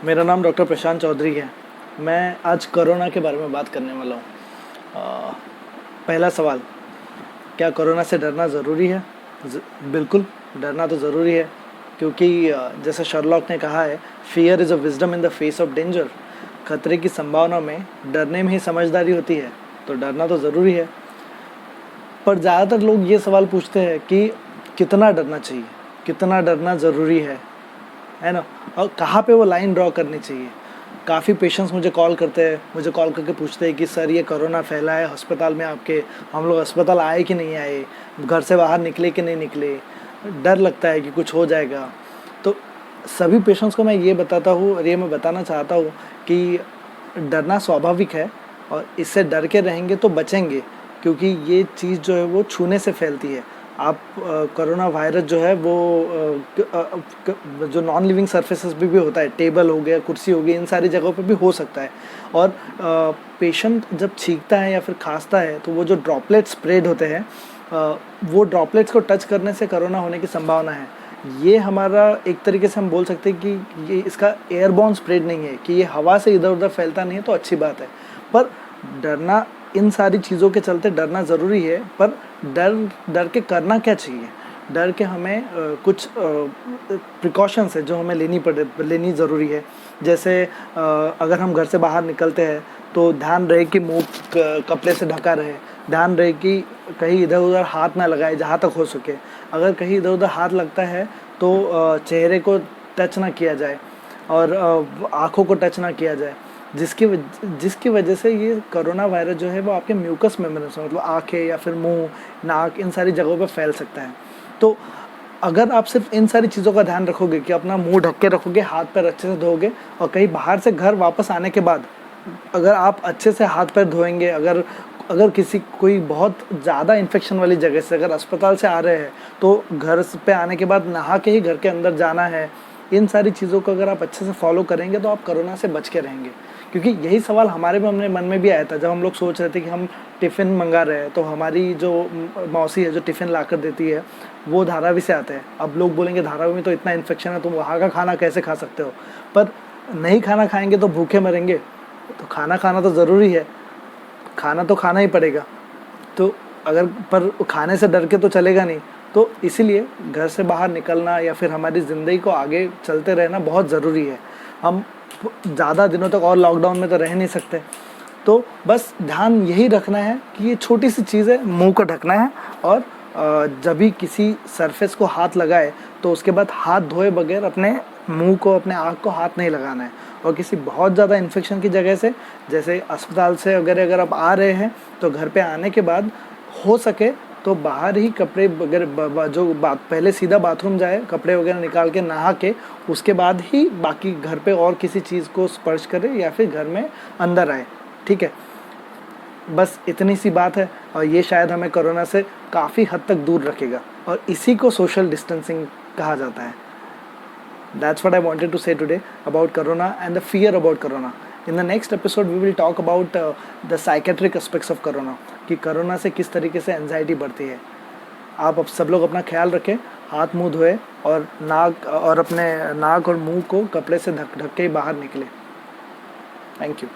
मेरा नाम डॉक्टर प्रशांत चौधरी है। मैं आज कोरोना के बारे में बात करने वाला हूँ। पहला सवाल, क्या कोरोना से डरना ज़रूरी है? बिल्कुल, डरना तो ज़रूरी है, क्योंकि जैसे शर्लॉक ने कहा है, fear is a wisdom in the face of danger. खतरे की संभावना में डरने में ही समझदारी होती है, तो डरना तो ज़रूरी है। पर ज़्यादातर लोग ये सवाल पूछते हैं कि कितना डरना चाहिए, कितना डरना ज़रूरी है ना? और कहाँ पे वो लाइन ड्रॉ करनी चाहिए। काफ़ी पेशेंट्स मुझे कॉल करके पूछते हैं कि सर ये कोरोना फैला है अस्पताल में आपके, हम लोग अस्पताल आए कि नहीं आए, घर से बाहर निकले कि नहीं निकले, डर लगता है कि कुछ हो जाएगा। तो सभी पेशेंट्स को मैं ये बताता हूँ और ये मैं बताना चाहता हूँ कि डरना स्वाभाविक है और इससे डर के रहेंगे तो बचेंगे, क्योंकि ये चीज़ जो है वो छूने से फैलती है। आप कोरोना वायरस जो है वो जो नॉन लिविंग सरफेसेस भी होता है, टेबल हो गया, कुर्सी हो गई, इन सारी जगहों पे भी हो सकता है। और पेशेंट जब छींकता है या फिर खांसता है तो वो जो ड्रॉपलेट स्प्रेड होते हैं, वो ड्रॉपलेट्स को टच करने से कोरोना होने की संभावना है। ये हमारा एक तरीके से हम बोल सकते हैं कि ये इसका एयरबॉर्न स्प्रेड नहीं है, कि ये हवा से इधर उधर फैलता नहीं है, तो अच्छी बात है। पर डरना, इन सारी चीज़ों के चलते डरना ज़रूरी है, पर डर के करना क्या चाहिए? डर के हमें कुछ प्रिकॉशंस है जो हमें लेनी ज़रूरी है। जैसे अगर हम घर से बाहर निकलते हैं तो ध्यान रहे कि मुँह कपड़े से ढका रहे, ध्यान रहे कि कहीं इधर उधर हाथ ना लगाए जहाँ तक हो सके। अगर कहीं इधर उधर हाथ लगता है तो चेहरे को टच ना किया जाए और आँखों को टच ना किया जाए, जिसकी वजह से ये कोरोना वायरस जो है वो आपके म्यूकस मेम्ब्रेन से, मतलब आँखें या फिर मुंह, नाक, इन सारी जगहों पे फैल सकता है। तो अगर आप सिर्फ इन सारी चीज़ों का ध्यान रखोगे कि अपना मुंह ढक के रखोगे, हाथ पैर अच्छे से धोगे, और कहीं बाहर से घर वापस आने के बाद अगर आप अच्छे से हाथ पैर धोएंगे, अगर कोई बहुत ज़्यादा इन्फेक्शन वाली जगह से अगर अस्पताल से आ रहे हैं तो घर पे आने के बाद नहा के ही घर के अंदर जाना है। इन सारी चीज़ों को अगर आप अच्छे से फॉलो करेंगे तो आप कोरोना से बच के रहेंगे। क्योंकि यही सवाल हमारे अपने मन में भी आया था जब हम लोग सोच रहे थे कि हम टिफ़िन मंगा रहे हैं, तो हमारी जो मौसी है जो टिफ़िन ला कर देती है वो धारावी से आते हैं। अब लोग बोलेंगे धारावी में तो इतना इन्फेक्शन है, तुम वहाँ का खाना कैसे खा सकते हो? पर नहीं खाना खाएंगे तो भूखे मरेंगे, तो खाना खाना तो ज़रूरी है, खाना तो खाना ही पड़ेगा। तो अगर पर खाने से डर के तो चलेगा नहीं, तो इसीलिए घर से बाहर निकलना या फिर हमारी ज़िंदगी को आगे चलते रहना बहुत ज़रूरी है। हम ज़्यादा दिनों तक और लॉकडाउन में तो रह नहीं सकते, तो बस ध्यान यही रखना है कि ये छोटी सी चीज़ है, मुंह को ढकना है, और जब भी किसी सरफेस को हाथ लगाए तो उसके बाद हाथ धोए बगैर अपने मुंह को, अपने आँख को हाथ नहीं लगाना है। और किसी बहुत ज़्यादा इन्फेक्शन की जगह से, जैसे अस्पताल से अगर आप आ रहे हैं तो घर पे आने के बाद हो सके तो बाहर ही कपड़े वगैरह पहले सीधा बाथरूम जाए, कपड़े वगैरह निकाल के नहा के उसके बाद ही बाकी घर पे और किसी चीज़ को स्पर्श करे या फिर घर में अंदर आए, ठीक है? बस इतनी सी बात है, और ये शायद हमें कोरोना से काफ़ी हद तक दूर रखेगा, और इसी को सोशल डिस्टेंसिंग कहा जाता है। That's what I wanted to say today about corona and the fear about corona. In the next episode we will talk about the psychiatric aspects of corona, कि कोरोना से किस तरीके से एंजाइटी बढ़ती है। आप अब सब लोग अपना ख्याल रखें, हाथ मुंह धोए और अपने नाक और मुंह को कपड़े से ढक के ही बाहर निकले। Thank you.